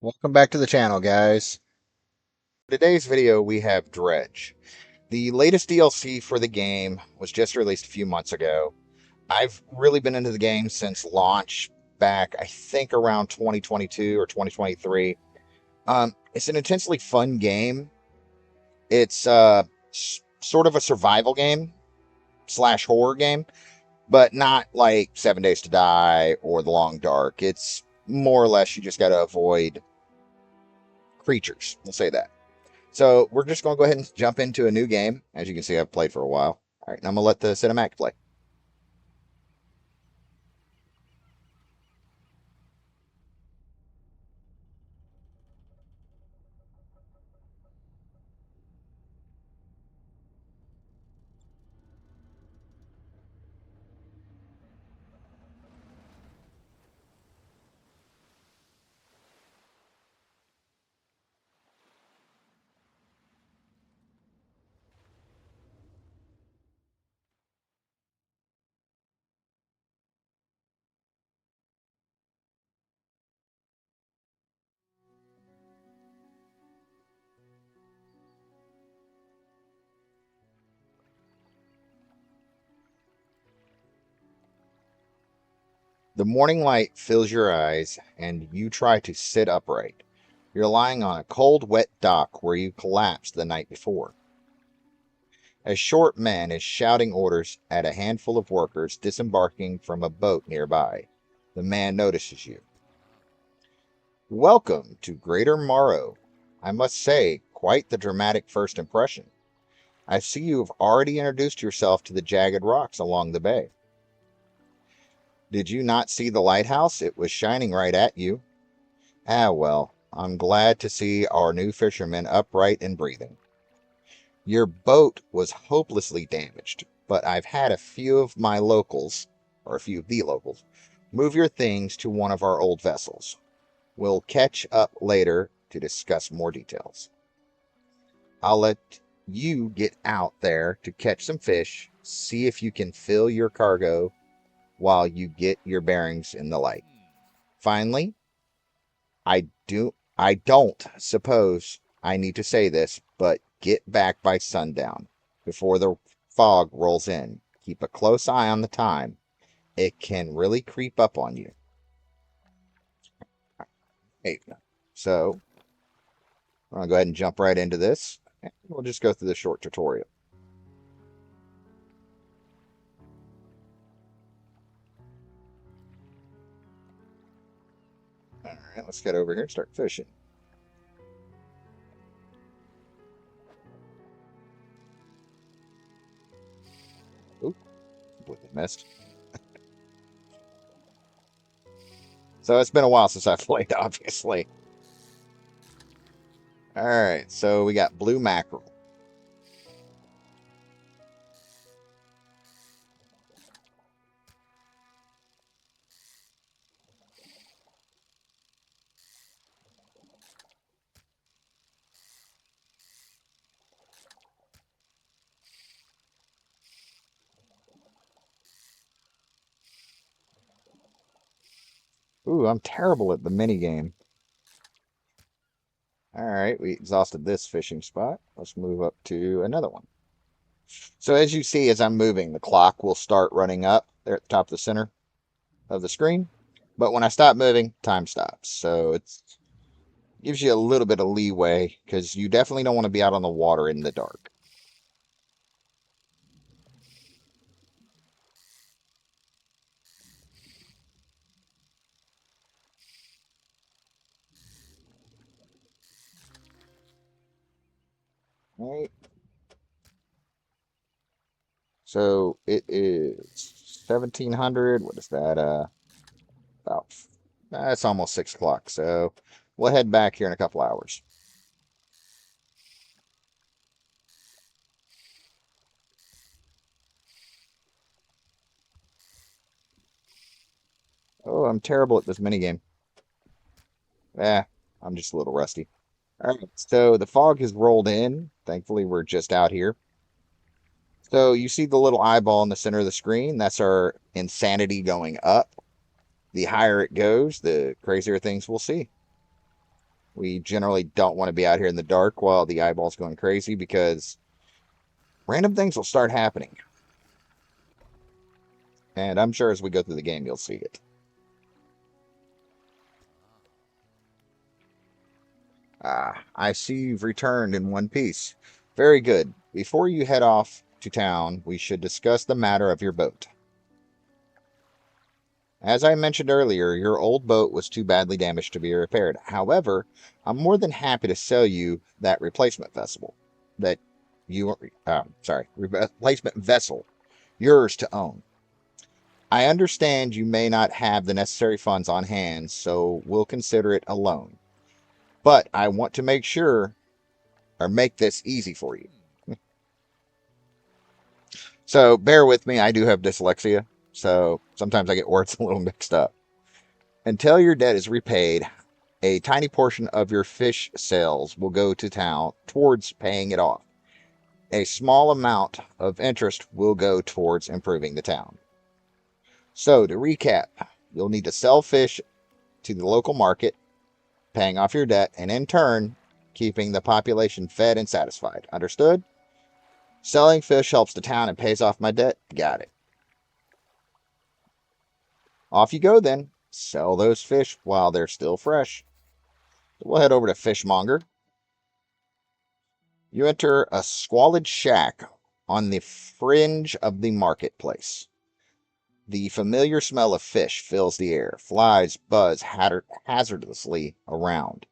Welcome back to the channel, guys. Today's video we have Dredge. The latest DLC for the game was just released a few months ago. I've really been into the game since launch back, I think around 2022 or 2023. It's an intensely fun game. It's sort of a survival game slash horror game, but not like 7 Days to Die or The Long Dark. It's more or less you just got to avoid creatures. We'll say that. So we're just going to go ahead and jump into a new game. As you can see, I've played for a while. All right, now I'm going to let the cinematic play. The morning light fills your eyes, and you try to sit upright. You're lying on a cold, wet dock where you collapsed the night before. A short man is shouting orders at a handful of workers disembarking from a boat nearby. The man notices you. Welcome to Greater Morrow. I must say, quite the dramatic first impression. I see you have already introduced yourself to the jagged rocks along the bay. Did you not see the lighthouse? It was shining right at you. Ah, well, I'm glad to see our new fisherman upright and breathing. Your boat was hopelessly damaged, but I've had a few of my locals, or a few of the locals, move your things to one of our old vessels. We'll catch up later to discuss more details. I'll let you get out there to catch some fish, see if you can fill your cargo while you get your bearings in the light. Finally, I don't suppose I need to say this, but get back by sundown before the fog rolls in. Keep a close eye on the time. It can really creep up on you. Hey, so I'm gonna go ahead and jump right into this. We'll just go through the short tutorial. All right, let's get over here and start fishing. Oop, completely missed. So it's been a while since I've played, obviously. All right, so we got blue mackerel. Ooh, I'm terrible at the mini game. All right, we exhausted this fishing spot. Let's move up to another one. So as you see, as I'm moving, the clock will start running up there at the top of the center of the screen. But when I stop moving, time stops. So it gives you a little bit of leeway because you definitely don't want to be out on the water in the dark. All right. So it is 1700. What is that? About it's almost 6 o'clock. So we'll head back here in a couple hours. Oh, I'm terrible at this minigame. Eh, I'm just a little rusty. All right, so the fog has rolled in. Thankfully, we're just out here. So you see the little eyeball in the center of the screen? That's our insanity going up. The higher it goes, the crazier things we'll see. We generally don't want to be out here in the dark while the eyeball's going crazy because random things will start happening. And I'm sure as we go through the game, you'll see it. Ah, I see you've returned in one piece. Very good. Before you head off to town, we should discuss the matter of your boat. As I mentioned earlier, your old boat was too badly damaged to be repaired. However, I'm more than happy to sell you that replacement vessel. That you, replacement vessel, yours to own. I understand you may not have the necessary funds on hand, so we'll consider it a loan. But I want to make this easy for you. So bear with me, I do have dyslexia, so sometimes I get words a little mixed up. Until your debt is repaid, a tiny portion of your fish sales will go to town towards paying it off. A small amount of interest will go towards improving the town. So to recap, you'll need to sell fish to the local market, paying off your debt, and in turn, keeping the population fed and satisfied. Understood? Selling fish helps the town and pays off my debt. Got it. Off you go then. Sell those fish while they're still fresh. We'll head over to Fishmonger. You enter a squalid shack on the fringe of the marketplace. The familiar smell of fish fills the air. Flies buzz hazardously around.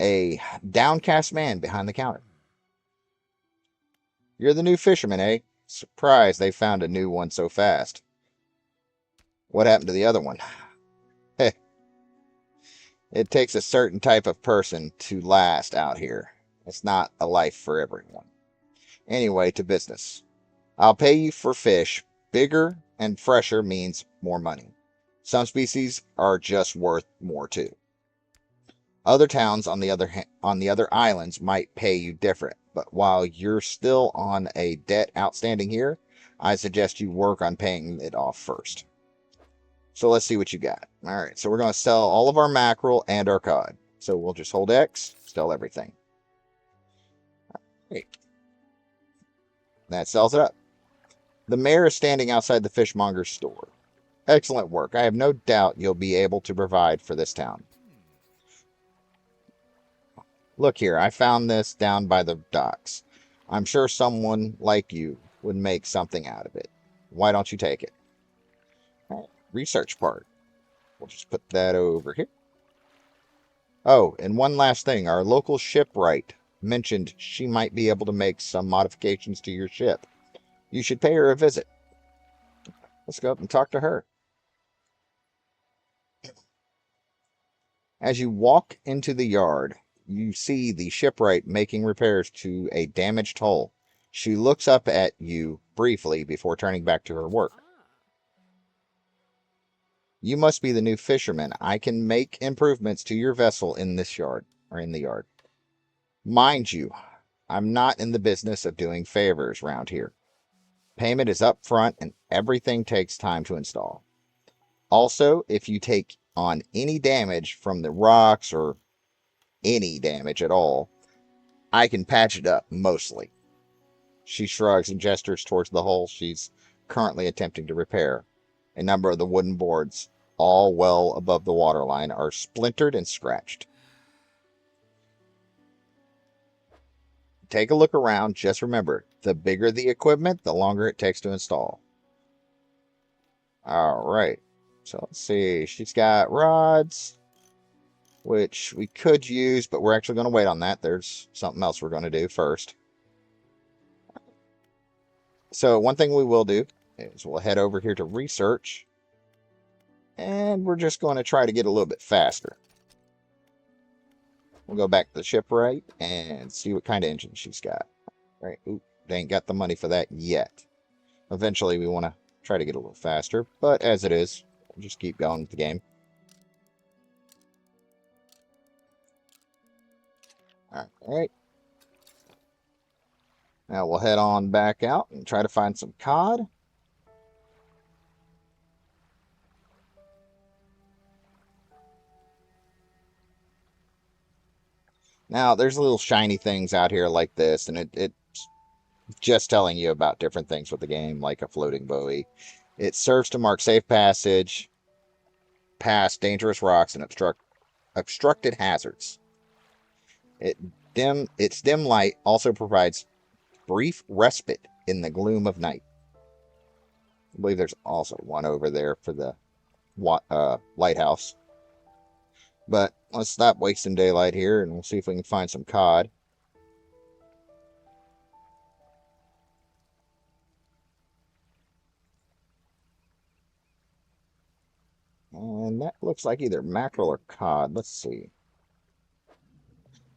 A downcast man behind the counter. You're the new fisherman, eh? Surprised they found a new one so fast. What happened to the other one? It takes a certain type of person to last out here. It's not a life for everyone. Anyway, to business. I'll pay you for fish. Bigger and fresher means more money. Some species are just worth more too. Other towns on the other islands might pay you different, but while you're still on a debt outstanding here, I suggest you work on paying it off first. So let's see what you got. All right, so we're going to sell all of our mackerel and our cod. So we'll just hold X, sell everything. Great. That sells it up. The mayor is standing outside the fishmonger's store. Excellent work. I have no doubt you'll be able to provide for this town. Look here, I found this down by the docks. I'm sure someone like you would make something out of it. Why don't you take it? All right, research part. We'll just put that over here. Oh, and one last thing. Our local shipwright mentioned she might be able to make some modifications to your ship. You should pay her a visit. Let's go up and talk to her. As you walk into the yard, you see the shipwright making repairs to a damaged hull. She looks up at you briefly before turning back to her work. You must be the new fisherman. I can make improvements to your vessel in this yard, or in the yard. Mind you, I'm not in the business of doing favors round here. Payment is up front and everything takes time to install. Also, if you take on any damage from the rocks or any damage at all, I can patch it up mostly. She shrugs and gestures towards the hull she's currently attempting to repair. A number of the wooden boards, all well above the waterline, are splintered and scratched. Take a look around. Just remember, the bigger the equipment, the longer it takes to install. All right. So let's see. She's got rods, which we could use, but we're actually going to wait on that. There's something else we're going to do first. So one thing we will do is we'll head over here to research, and we're just going to try to get a little bit faster. We'll go back to the shipwright and see what kind of engine she's got. Right? Oop, they ain't got the money for that yet. Eventually, we want to try to get a little faster, but as it is, we'll just keep going with the game. All right. Now we'll head on back out and try to find some cod. Now, there's little shiny things out here like this, and it's just telling you about different things with the game, like a floating buoy. It serves to mark safe passage past dangerous rocks and obstructed hazards. Its dim light also provides brief respite in the gloom of night. I believe there's also one over there for the lighthouse. But let's stop wasting daylight here, and we'll see if we can find some cod. And that looks like either mackerel or cod. Let's see.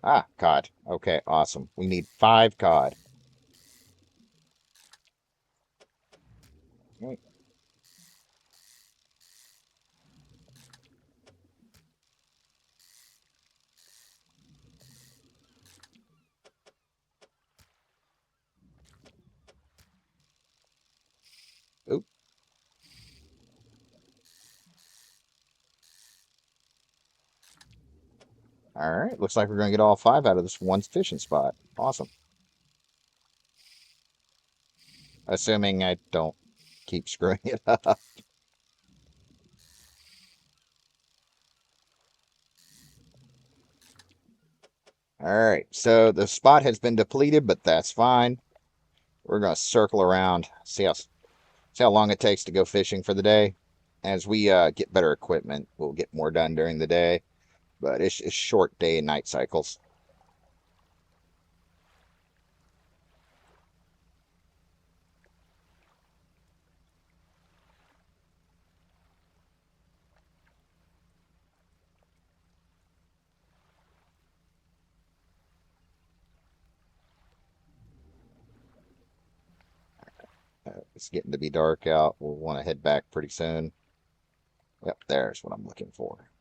Ah, cod. Okay, awesome. We need 5 cod. Okay. Oop. All right. Looks like we're going to get all 5 out of this one fishing spot. Awesome. Assuming I don't keep screwing it up. All right. So the spot has been depleted, but that's fine. We're going to circle around, see how long it takes to go fishing for the day. As we get better equipment, we'll get more done during the day. But it's short day and night cycles. It's getting to be dark out. We'll want to head back pretty soon. Yep, there's what I'm looking for.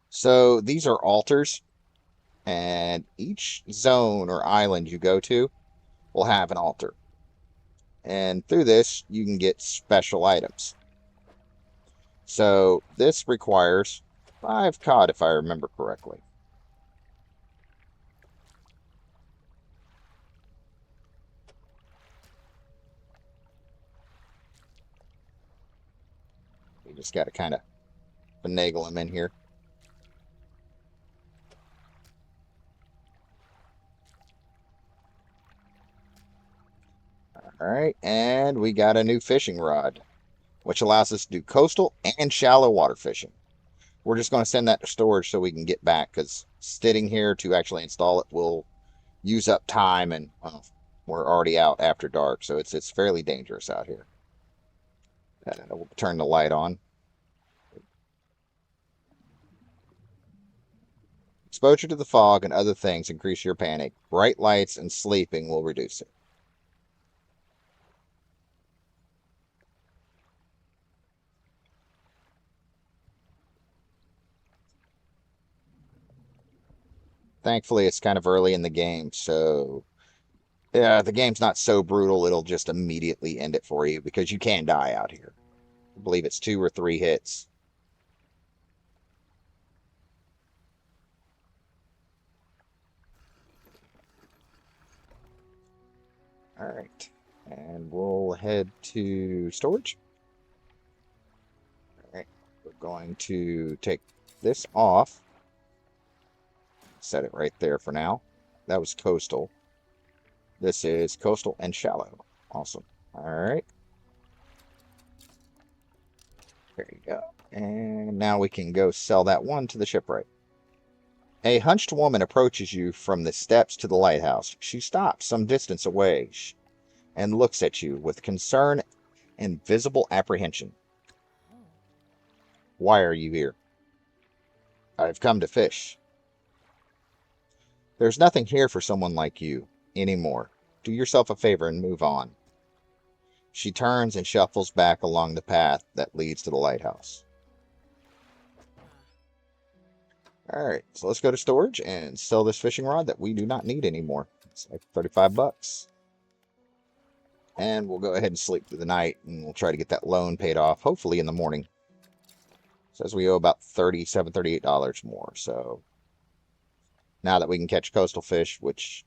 So these are altars, and each zone or island you go to will have an altar. And through this, you can get special items. So this requires 5 cod, if I remember correctly. You just got to kind of finagle them in here. All right, and we got a new fishing rod, which allows us to do coastal and shallow water fishing. We're just going to send that to storage so we can get back, because sitting here to actually install it will use up time, and we're already out after dark, so it's fairly dangerous out here. We'll turn the light on. Exposure to the fog and other things increase your panic. Bright lights and sleeping will reduce it. Thankfully, it's kind of early in the game, so yeah, the game's not so brutal. It'll just immediately end it for you because you can die out here. I believe it's 2 or 3 hits. All right, and we'll head to storage. All right, we're going to take this off. Set it right there for now. That was coastal. This is coastal and shallow. Awesome. All right. There you go. And now we can go sell that one to the shipwright. A hunched woman approaches you from the steps to the lighthouse. She stops some distance away and looks at you with concern and visible apprehension. Why are you here? I've come to fish. There's nothing here for someone like you anymore. Do yourself a favor and move on. She turns and shuffles back along the path that leads to the lighthouse. Alright, so let's go to storage and sell this fishing rod that we do not need anymore. It's like 35 bucks. And we'll go ahead and sleep through the night, and we'll try to get that loan paid off, hopefully in the morning. Says we owe about $37, $38 more, so now that we can catch coastal fish, which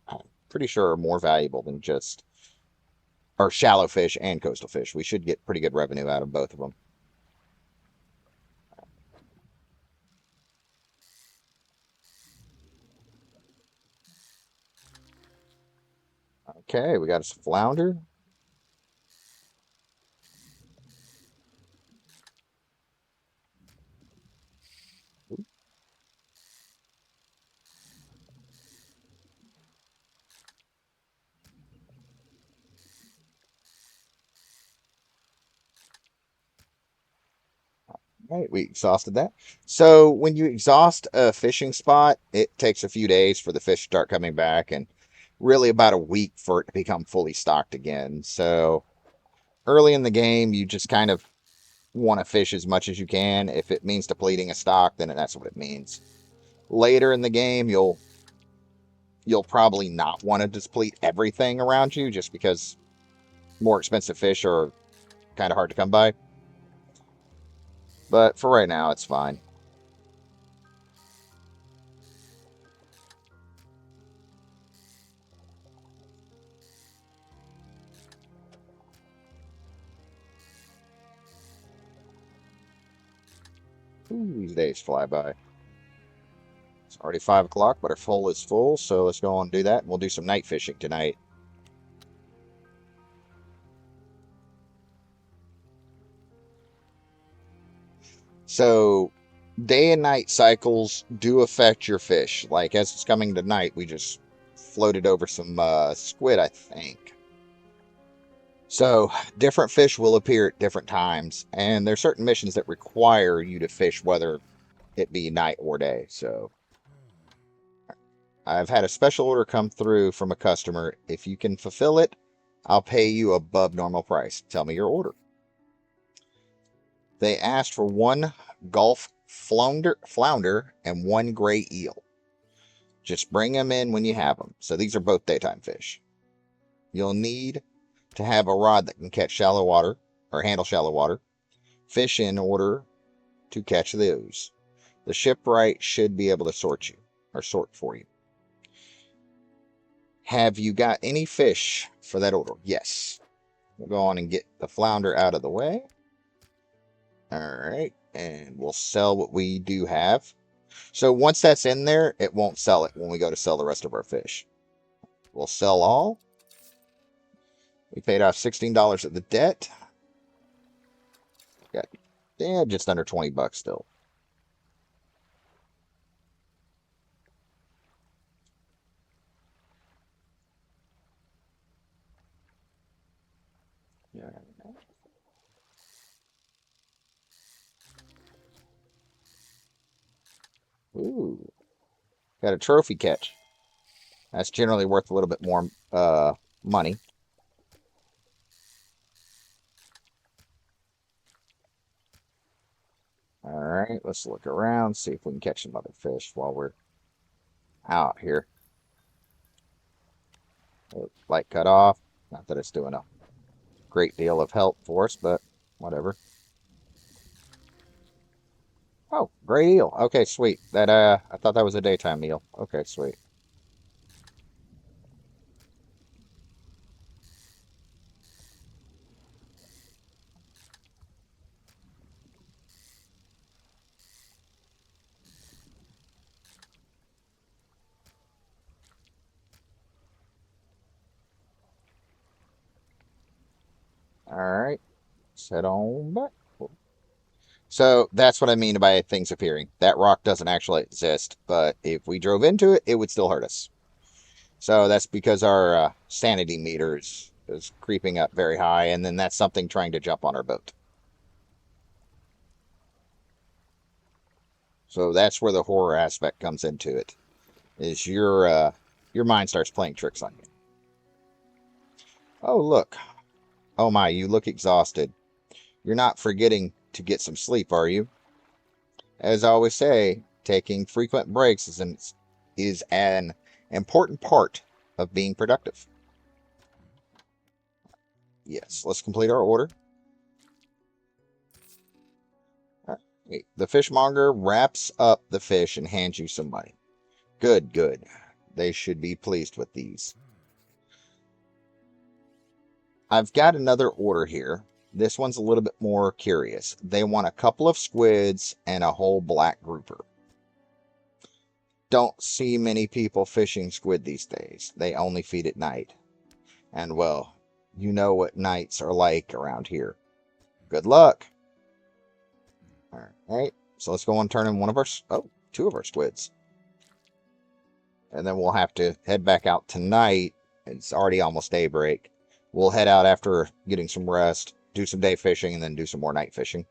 I'm pretty sure are more valuable than just, or shallow fish and coastal fish. We should get pretty good revenue out of both of them. Okay, we got us a flounder. Right, we exhausted that. So when you exhaust a fishing spot, it takes a few days for the fish to start coming back and really about a week for it to become fully stocked again. So early in the game, you just kind of want to fish as much as you can. If it means depleting a stock, then that's what it means. Later in the game, you'll probably not want to deplete everything around you just because more expensive fish are kind of hard to come by. But for right now, it's fine. Ooh, these days fly by. It's already 5 o'clock, but our full is full, so let's go on and do that. And we'll do some night fishing tonight. So, day and night cycles do affect your fish. Like, as it's coming to night, we just floated over some squid, I think. So, different fish will appear at different times, and there's certain missions that require you to fish whether it be night or day. So, I've had a special order come through from a customer. If you can fulfill it, I'll pay you above normal price. Tell me your order. They asked for one Gulf flounder and one gray eel. Just bring them in when you have them. So these are both daytime fish. You'll need to have a rod that can catch shallow water or handle shallow water fish in order to catch those. The shipwright should be able to sort for you. Have you got any fish for that order? Yes. We'll go on and get the flounder out of the way. All right. And we'll sell what we do have. So once that's in there, it won't sell it when we go to sell the rest of our fish. We'll sell all. We paid off $16 of the debt. Got just under 20 bucks still. Yeah. Ooh, got a trophy catch. That's generally worth a little bit more money. All right, let's look around, see if we can catch some other fish while we're out here. Light cut off. Not that it's doing a great deal of help for us, but whatever. Oh, great eel. Okay, sweet. That I thought that was a daytime eel. Okay, sweet. All right, let's head on back. So that's what I mean by things appearing. That rock doesn't actually exist, but if we drove into it, it would still hurt us. So that's because our sanity is creeping up very high, and then that's something trying to jump on our boat. So that's where the horror aspect comes into it. Is your mind starts playing tricks on you. Oh look. Oh my, you look exhausted. You're not forgetting to get some sleep, are you? As I always say, taking frequent breaks is an important part of being productive. Yes, let's complete our order. All right. The fishmonger wraps up the fish and hands you some money. Good, good. They should be pleased with these. I've got another order here. This one's a little bit more curious. They want a couple of squids and a whole black grouper. Don't see many people fishing squid these days. They only feed at night. And well, you know what nights are like around here. Good luck. All right, so let's go and turn in two of our squids. And then we'll have to head back out tonight. It's already almost daybreak. We'll head out after getting some rest, do some day fishing, and then do some more night fishing.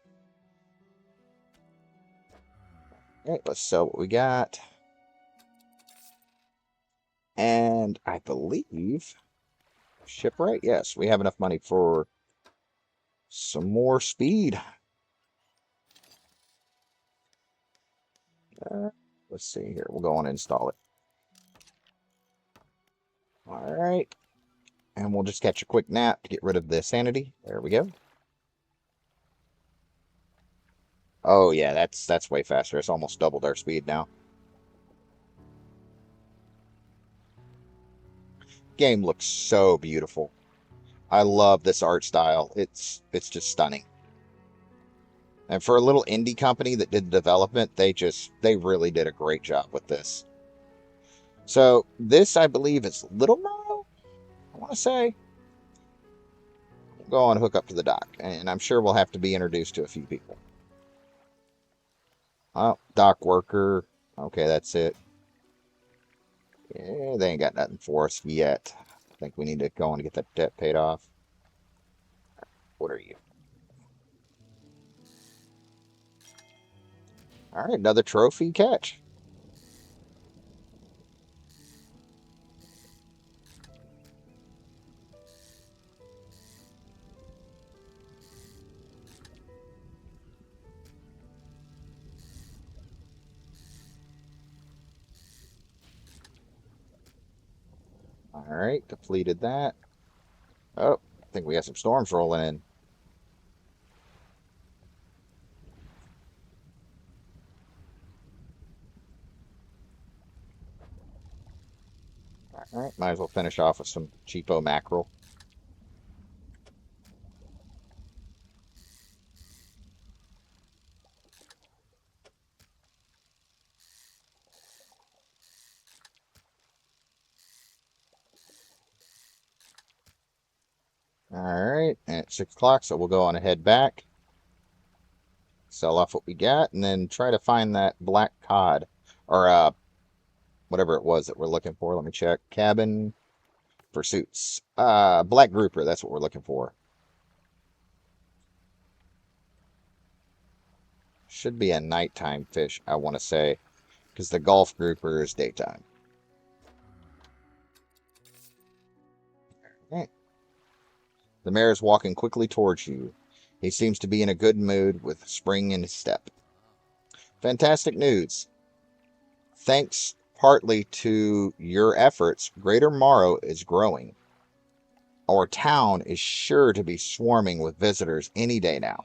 All right, let's sell what we got. And I believe shipwright. Yes, we have enough money for some more speed. Let's see here. We'll go on and install it. All right. And we'll just catch a quick nap to get rid of the sanity. There we go. Oh, yeah, that's way faster. It's almost doubled our speed now. Game looks so beautiful. I love this art style. It's just stunning. And for a little indie company that did the development, they really did a great job with this. So this, I believe, is Little Merle, I want to say. We'll go on and hook up to the dock, and I'm sure we'll have to be introduced to a few people. Oh, dock worker. Okay, that's it. Yeah, they ain't got nothing for us yet. I think we need to go on and get that debt paid off. What are you? All right, another trophy catch. All right, depleted that. Oh, I think we got some storms rolling in. All right, might as well finish off with some cheapo mackerel. All right, and it's 6 o'clock, so we'll go on and head back. Sell off what we got, and then try to find that black cod. Or, whatever it was that we're looking for. Let me check. Cabin pursuits. Black grouper, that's what we're looking for. Should be a nighttime fish, I want to say, because the Gulf grouper is daytime. Right. The mayor is walking quickly towards you. He seems to be in a good mood with spring in his step. Fantastic news. Thanks partly to your efforts, Greater Morrow is growing. Our town is sure to be swarming with visitors any day now.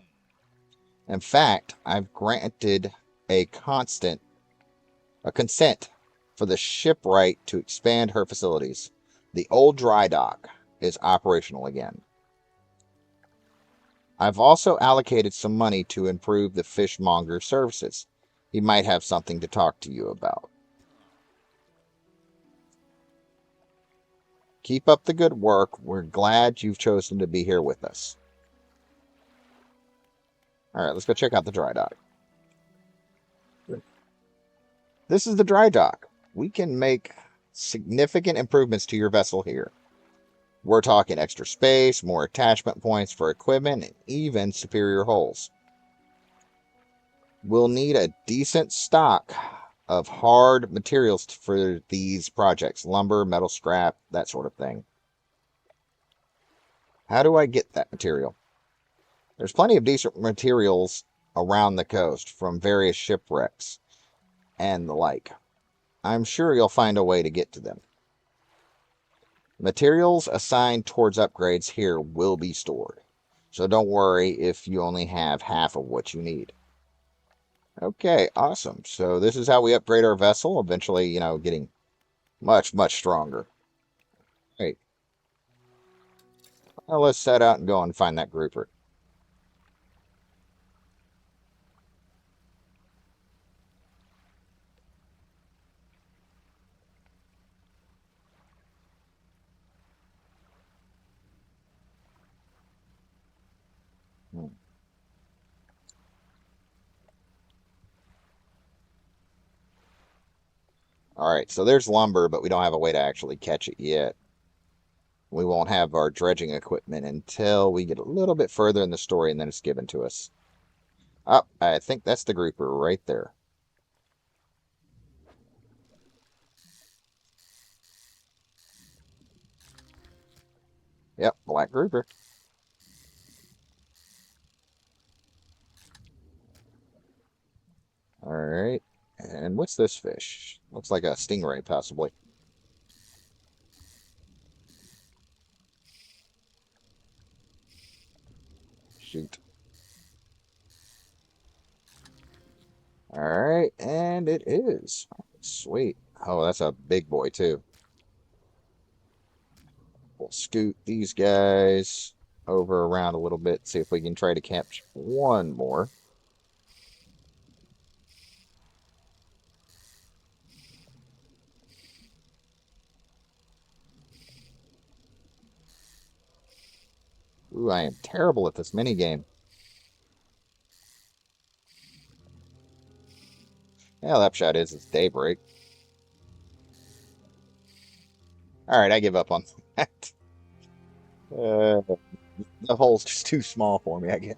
In fact, I've granted a consent for the shipwright to expand her facilities. The old dry dock is operational again. I've also allocated some money to improve the fishmonger's services. He might have something to talk to you about. Keep up the good work. We're glad you've chosen to be here with us. All right, let's go check out the dry dock. This is the dry dock. We can make significant improvements to your vessel here. We're talking extra space, more attachment points for equipment, and even superior hulls. We'll need a decent stock of hard materials for these projects. Lumber, metal scrap, that sort of thing. How do I get that material? There's plenty of decent materials around the coast from various shipwrecks and the like. I'm sure you'll find a way to get to them. Materials assigned towards upgrades here will be stored, so don't worry if you only have half of what you need. Okay, awesome. So this is how we upgrade our vessel, eventually, getting much, much stronger. Right. Well, let's set out and go and find that grouper. Hmm. All right, so there's lumber, but we don't have a way to actually catch it yet. We won't have our dredging equipment until we get a little bit further in the story and then it's given to us. Oh, I think that's the grouper right there. Yep, black grouper. All right. And what's this fish? Looks like a stingray, possibly. Shoot. All right, and it is. Sweet. Oh, that's a big boy, too. We'll scoot these guys over around a little bit, see if we can try to catch one more. Ooh, I am terrible at this mini game. Yeah, the upshot is it's daybreak. All right, I give up on that. Uh, the hole's just too small for me, I guess.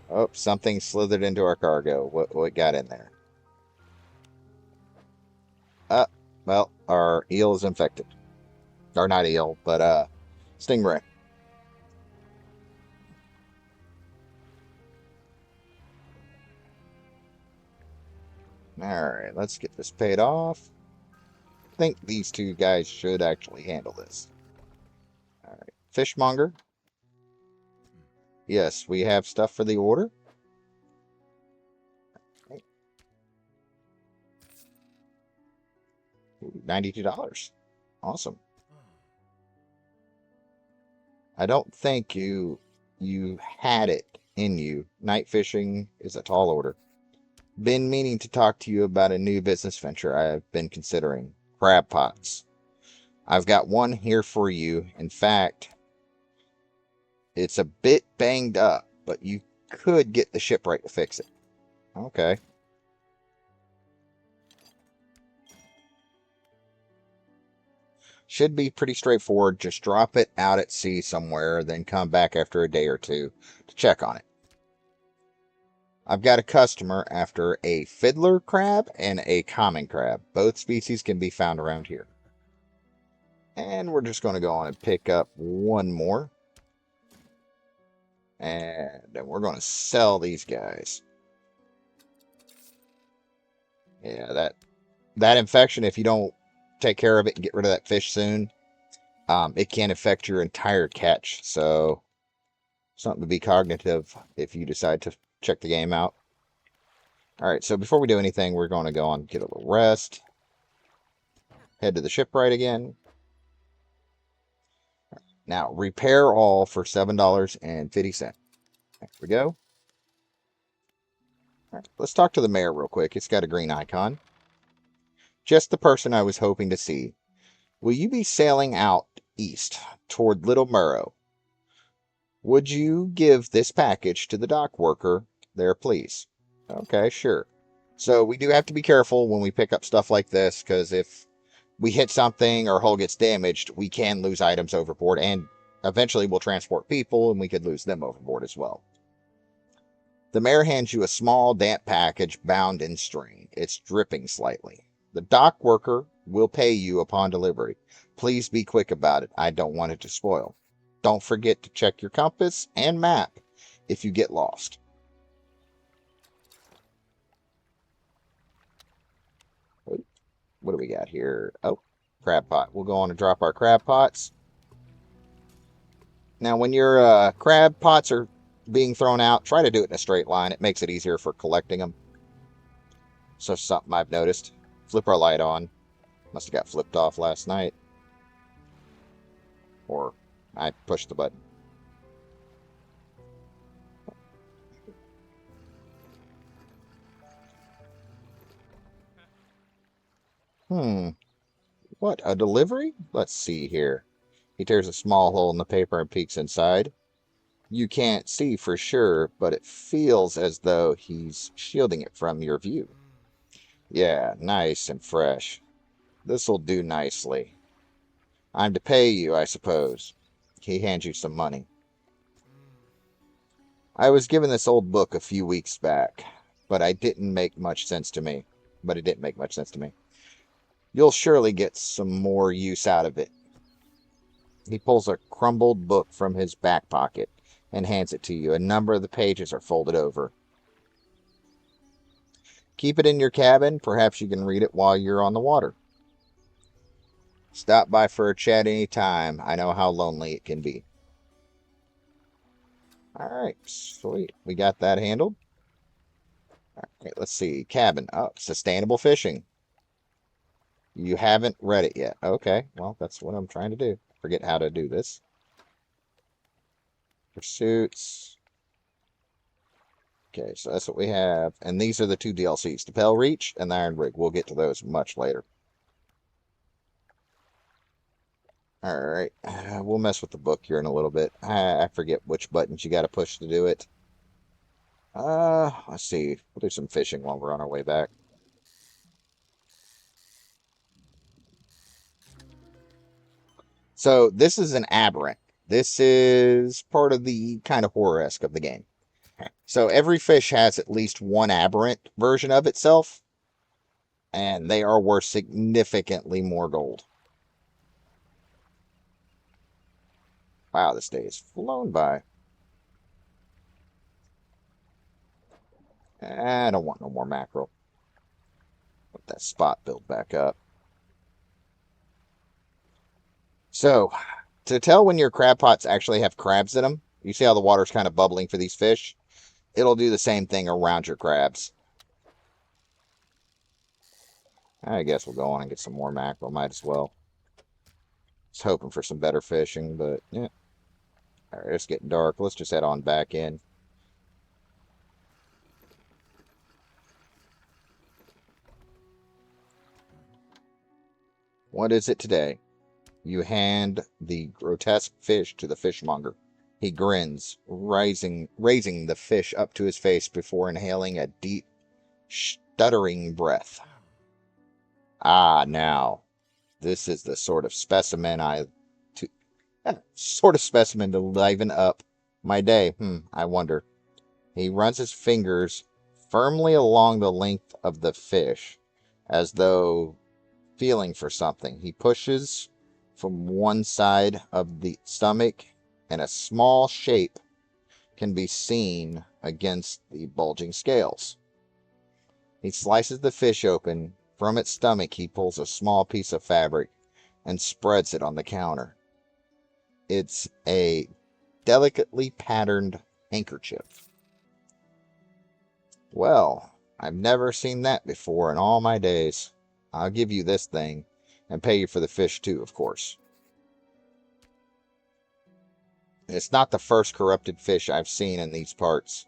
Oh, something slithered into our cargo. What got in there? Uh, well, our eel is infected. Or not eel, but stingray. All right, let's get this paid off. I think these two guys should actually handle this. All right, fishmonger. Yes, we have stuff for the order. Okay. Ooh, $92. Awesome. I don't think you had it in you. Night fishing is a tall order. Been meaning to talk to you about a new business venture I've been considering. Crab pots. I've got one here for you. In fact, it's a bit banged up, but you could get the shipwright to fix it. Okay. Should be pretty straightforward. Just drop it out at sea somewhere, then come back after a day or two to check on it. I've got a customer after a fiddler crab and a common crab. Both species can be found around here. And we're just going to go on and pick up one more. And then we're going to sell these guys. Yeah, that infection, if you don't take care of it and get rid of that fish soon, it can affect your entire catch. So something to be cognitive if you decide to check the game out. All right, so before we do anything, we're going to go on and get a little rest. Head to the shipwright again. Now, repair all for $7.50. There we go. All right, let's talk to the mayor real quick. It's got a green icon. Just the person I was hoping to see. Will you be sailing out east toward Little Murrow? Would you give this package to the dock worker there, please? Okay, sure. So we do have to be careful when we pick up stuff like this, because if we hit something or hull gets damaged, we can lose items overboard, and eventually we'll transport people and we could lose them overboard as well. The mayor hands you a small, damp package bound in string. It's dripping slightly. The dock worker will pay you upon delivery. Please be quick about it. I don't want it to spoil. Don't forget to check your compass and map if you get lost. What do we got here? Oh, crab pot. We'll go on and drop our crab pots. Now, when your crab pots are being thrown out, try to do it in a straight line. It makes it easier for collecting them. So something I've noticed. Flip our light on. Must have got flipped off last night. Or I pushed the button. What, a delivery? Let's see here. He tears a small hole in the paper and peeks inside. You can't see for sure, but it feels as though he's shielding it from your view. Yeah, nice and fresh. This'll do nicely. I'm to pay you, I suppose. He hands you some money. I was given this old book a few weeks back, but it didn't make much sense to me. You'll surely get some more use out of it. He pulls a crumbled book from his back pocket and hands it to you. A number of the pages are folded over. Keep it in your cabin. Perhaps you can read it while you're on the water. Stop by for a chat any time. I know how lonely it can be. All right, sweet. We got that handled. All right, let's see. Cabin. Oh, sustainable fishing. You haven't read it yet. Okay, well, that's what I'm trying to do. Forget how to do this. Pursuits. Okay, so that's what we have. And these are the two DLCs, the Pale Reach and the Iron Rig. We'll get to those much later. All right, we'll mess with the book here in a little bit. I forget which buttons you got to push to do it. Let's see. We'll do some fishing while we're on our way back. So this is an aberrant. This is part of the kind of horror-esque of the game. So every fish has at least one aberrant version of itself, and they are worth significantly more gold. Wow, this day has flown by. I don't want no more mackerel. Let that spot build back up. So, to tell when your crab pots actually have crabs in them, you see how the water's kind of bubbling for these fish? It'll do the same thing around your crabs. I guess we'll go on and get some more mackerel. Might as well. Just hoping for some better fishing, but yeah. All right, it's getting dark. Let's just head on back in. What is it today? You hand the grotesque fish to the fishmonger. He grins, raising the fish up to his face before inhaling a deep, stuttering breath. Ah, now, this is the sort of specimen to liven up my day. I wonder. He runs his fingers firmly along the length of the fish, as though feeling for something. He pushes from one side of the stomach, and a small shape can be seen against the bulging scales. He slices the fish open. From its stomach, he pulls a small piece of fabric and spreads it on the counter. It's a delicately patterned handkerchief. Well, I've never seen that before in all my days. I'll give you this thing and pay you for the fish too, of course. It's not the first corrupted fish I've seen in these parts,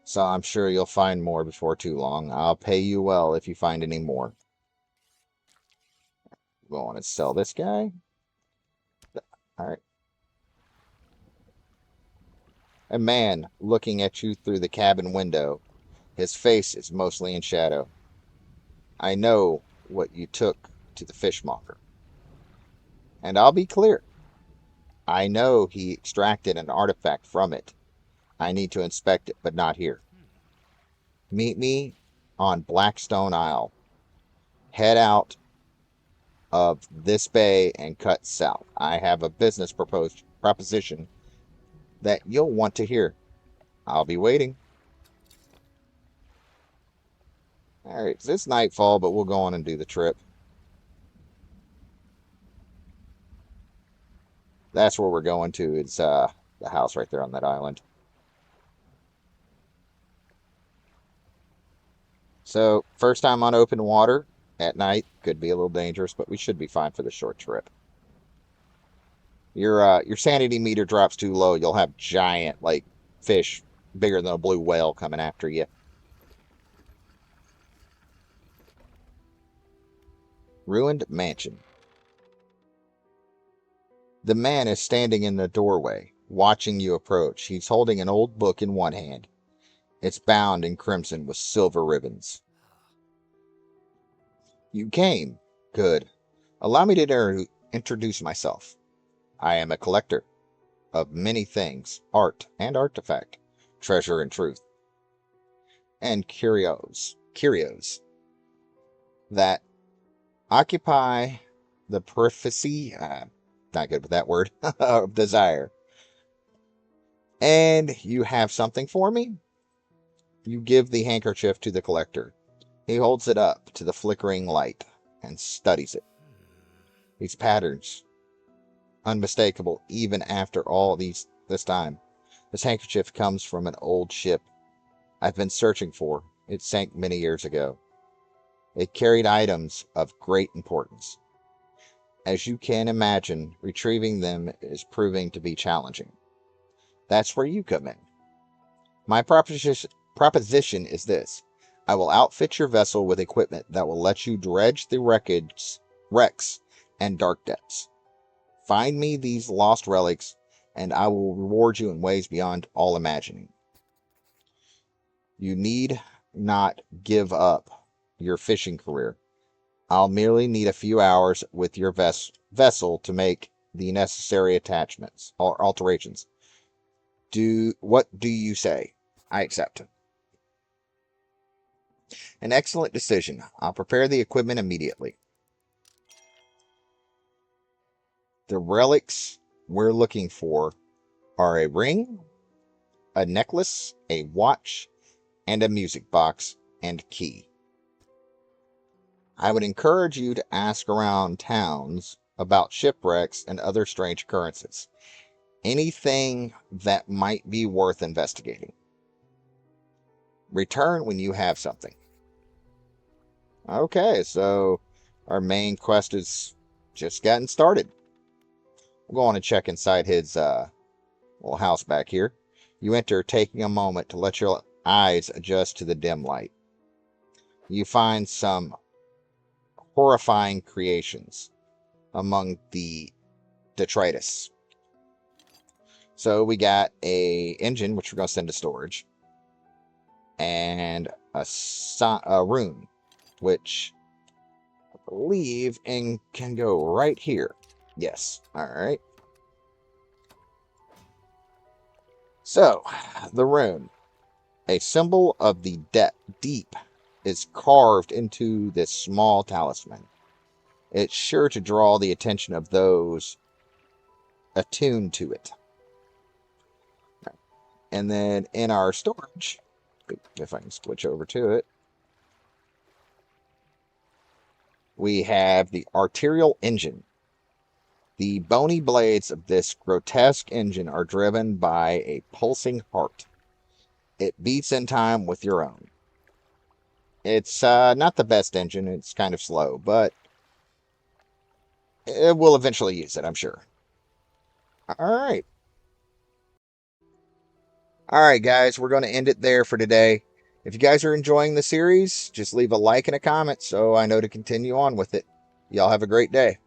so I'm sure you'll find more before too long. I'll pay you well if you find any more. Go on and sell this guy. All right. A man looking at you through the cabin window. His face is mostly in shadow. I know what you took to the fishmonger. And I'll be clear. I know he extracted an artifact from it. I need to inspect it, but not here. Meet me on Blackstone Isle. Head out of this bay and cut south. I have a business proposition that you'll want to hear. I'll be waiting. All right, it's nightfall, but we'll go on and do the trip. That's where we're going to. It's the house right there on that island. So, first time on open water at night could be a little dangerous, but we should be fine for the short trip. Your sanity meter drops too low, you'll have giant like fish bigger than a blue whale coming after you. Ruined mansion. The man is standing in the doorway, watching you approach. He's holding an old book in one hand. It's bound in crimson with silver ribbons. You came. Good. Allow me to introduce myself. I am a collector of many things, art and artifact, treasure and truth, and curios that occupy the periphery, not good with that word, of desire. And you have something for me? You give the handkerchief to the collector. He holds it up to the flickering light and studies it. These patterns, unmistakable even after all this time. This handkerchief comes from an old ship I've been searching for. It sank many years ago. It carried items of great importance. As you can imagine, retrieving them is proving to be challenging. That's where you come in. My proposition is this. I will outfit your vessel with equipment that will let you dredge the wrecks and dark depths. Find me these lost relics, and I will reward you in ways beyond all imagining. You need not give up your fishing career. I'll merely need a few hours with your vessel to make the necessary attachments or alterations. What do you say? I accept. An excellent decision. I'll prepare the equipment immediately. The relics we're looking for are a ring, a necklace, a watch, and a music box and key. I would encourage you to ask around towns about shipwrecks and other strange occurrences. Anything that might be worth investigating. Return when you have something. Okay, so our main quest is just gotten started. We'll go on and check inside his little house back here. You enter, taking a moment to let your eyes adjust to the dim light. You find some horrifying creations among the detritus. So we got a engine, which we're going to send to storage, and a rune, which I believe can go right here. Yes. All right. So, the rune, a symbol of the deep, is carved into this small talisman. It's sure to draw the attention of those attuned to it. And then in our storage, if I can switch over to it, we have the arterial engine. The bony blades of this grotesque engine are driven by a pulsing heart. It beats in time with your own. It's not the best engine. It's kind of slow, but we'll eventually use it, I'm sure. All right. All right, guys, we're going to end it there for today. If you guys are enjoying the series, just leave a like and a comment so I know to continue on with it. Y'all have a great day.